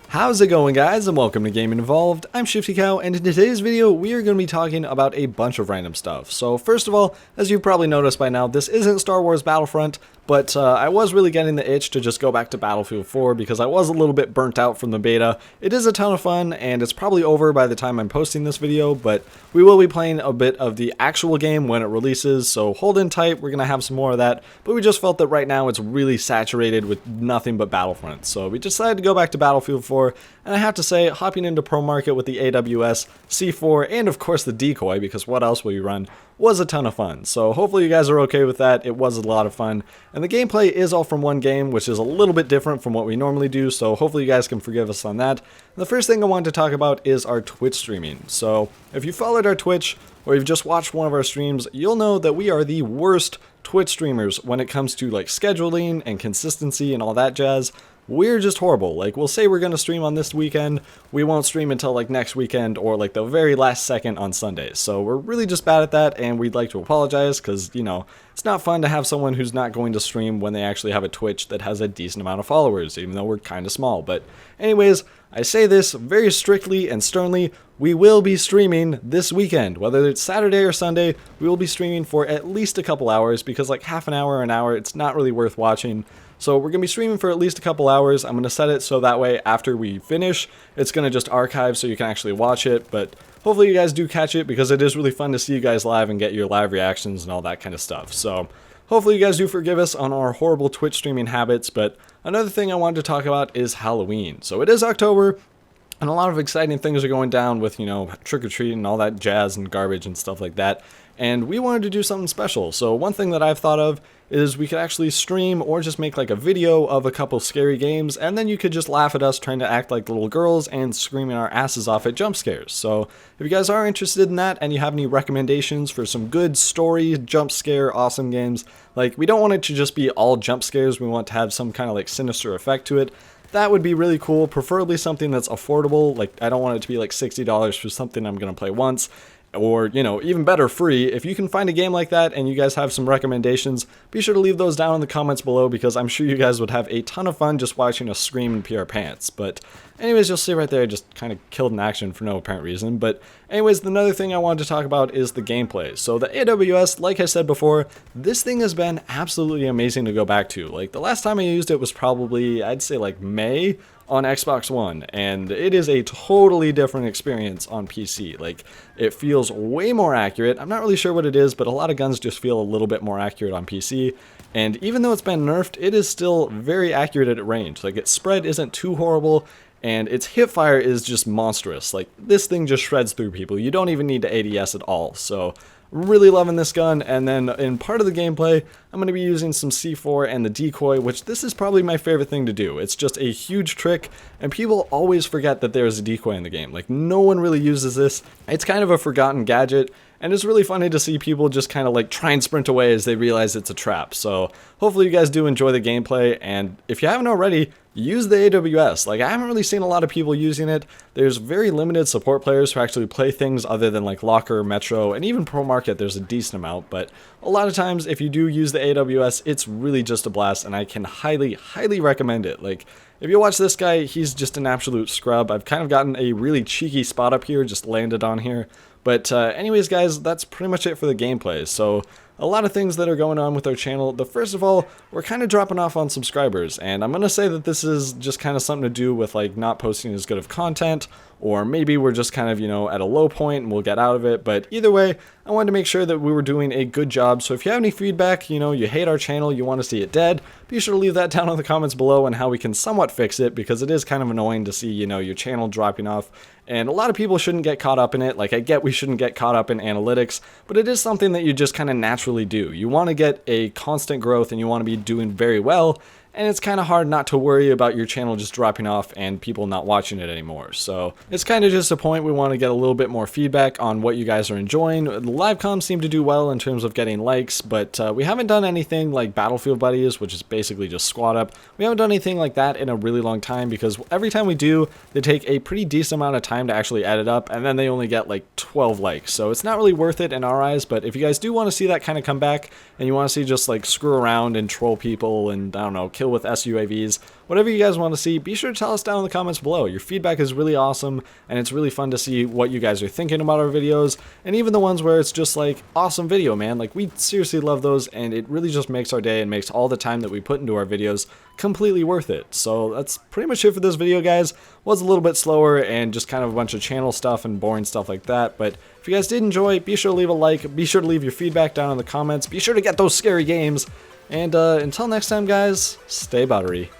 How's it going, guys, and welcome to Gaming Involved. I'm Shifty Cow, and in today's video we are going to be talking about a bunch of random stuff. So first of all, as you've probably noticed by now, this isn't Star Wars Battlefront, but I was really getting the itch to just go back to Battlefield 4 because I was a little bit burnt out from the beta. It is a ton of fun, and it's probably over by the time I'm posting this video, but we will be playing a bit of the actual game when it releases, so hold in tight, we're going to have some more of that, but we just felt that right now it's really saturated with nothing but Battlefront, so we decided to go back to Battlefield 4, and I have to say, hopping into Pro Market with the AWS, C4, and of course the decoy, because what else will you run, was a ton of fun. So hopefully you guys are okay with that. It was a lot of fun. And the gameplay is all from one game, which is a little bit different from what we normally do, so hopefully you guys can forgive us on that. And the first thing I wanted to talk about is our Twitch streaming. So if you followed our Twitch, or you've just watched one of our streams, you'll know that we are the worst Twitch streamers when it comes to like scheduling and consistency and all that jazz. We're just horrible. Like, we'll say we're going to stream on this weekend, we won't stream until like next weekend or like the very last second on Sundays. So we're really just bad at that, and we'd like to apologize because, you know, it's not fun to have someone who's not going to stream when they actually have a Twitch that has a decent amount of followers, even though we're kind of small. But anyways, I say this very strictly and sternly, we will be streaming this weekend. Whether it's Saturday or Sunday, we will be streaming for at least a couple hours, because like half an hour, it's not really worth watching. So we're going to be streaming for at least a couple hours. I'm going to set it so that way after we finish, it's going to just archive so you can actually watch it. But hopefully you guys do catch it, because it is really fun to see you guys live and get your live reactions and all that kind of stuff. So hopefully you guys do forgive us on our horrible Twitch streaming habits. But another thing I wanted to talk about is Halloween. So it is October, and a lot of exciting things are going down with, you know, trick-or-treat and all that jazz and garbage and stuff like that. And we wanted to do something special. So one thing that I've thought of is we could actually stream or just make like a video of a couple scary games, and then you could just laugh at us trying to act like little girls and screaming our asses off at jump scares. So if you guys are interested in that and you have any recommendations for some good story, jump scare, awesome games, like we don't want it to just be all jump scares, we want to have some kind of like sinister effect to it. That would be really cool, preferably something that's affordable. Like, I don't want it to be like $60 for something I'm going to play once, or, you know, even better, free. If you can find a game like that and you guys have some recommendations, be sure to leave those down in the comments below, because I'm sure you guys would have a ton of fun just watching us scream and pee our pants. But anyways, you'll see right there, I just kind of killed an action for no apparent reason. But anyways, another thing I wanted to talk about is the gameplay. So the AWS, like I said before, this thing has been absolutely amazing to go back to. Like, the last time I used it was probably, I'd say like May on Xbox One, and it is a totally different experience on PC. Like, it feels way more accurate. I'm not really sure what it is, but a lot of guns just feel a little bit more accurate on PC. And even though it's been nerfed, it is still very accurate at range. Like, its spread isn't too horrible, and its hip fire is just monstrous. Like, this thing just shreds through people. You don't even need to ADS at all. So really loving this gun. And then in part of the gameplay, I'm going to be using some C4 and the decoy, which this is probably my favorite thing to do. It's just a huge trick, and people always forget that there's a decoy in the game. Like, no one really uses this. It's kind of a forgotten gadget, and it's really funny to see people just kind of like try and sprint away as they realize it's a trap. So hopefully you guys do enjoy the gameplay, and if you haven't already, use the AWS. Like, I haven't really seen a lot of people using it. There's very limited support players who actually play things other than like Locker, Metro, and even Pro Market there's a decent amount, but a lot of times if you do use the AWS, it's really just a blast, and I can highly recommend it. Like, if you watch this guy, he's just an absolute scrub. I've kind of gotten a really cheeky spot up here, just landed on here. But anyways, guys, that's pretty much it for the gameplay. So a lot of things that are going on with our channel. First of all, we're kind of dropping off on subscribers, and I'm going to say that this is just kind of something to do with like not posting as good of content, or maybe we're just kind of, you know, at a low point and we'll get out of it. But either way, I wanted to make sure that we were doing a good job. So if you have any feedback, you know, you hate our channel, you want to see it dead, be sure to leave that down in the comments below and how we can somewhat fix it, because it is kind of annoying to see, you know, your channel dropping off. And a lot of people shouldn't get caught up in it. Like, I get we shouldn't get caught up in analytics, but it is something that you just kind of naturally do. You want to get a constant growth, and you want to be doing very well. And it's kind of hard not to worry about your channel just dropping off and people not watching it anymore. So it's kind of just a point we want to get a little bit more feedback on what you guys are enjoying. The live comms seem to do well in terms of getting likes, but we haven't done anything like Battlefield Buddies, which is basically just squad up. We haven't done anything like that in a really long time, because every time we do, they take a pretty decent amount of time to actually edit up, and then they only get like 12 likes. So it's not really worth it in our eyes. But if you guys do want to see that kind of come back, and you want to see just like screw around and troll people and, I don't know, kill with SUAVs. Whatever you guys want to see, be sure to tell us down in the comments below. Your feedback is really awesome, and it's really fun to see what you guys are thinking about our videos, and even the ones where it's just like, awesome video, man. Like, we seriously love those, and it really just makes our day and makes all the time that we put into our videos completely worth it. So that's pretty much it for this video, guys. Was a little bit slower and just kind of a bunch of channel stuff and boring stuff like that, but if you guys did enjoy, be sure to leave a like, be sure to leave your feedback down in the comments, be sure to get those scary games, and until next time, guys, stay buttery.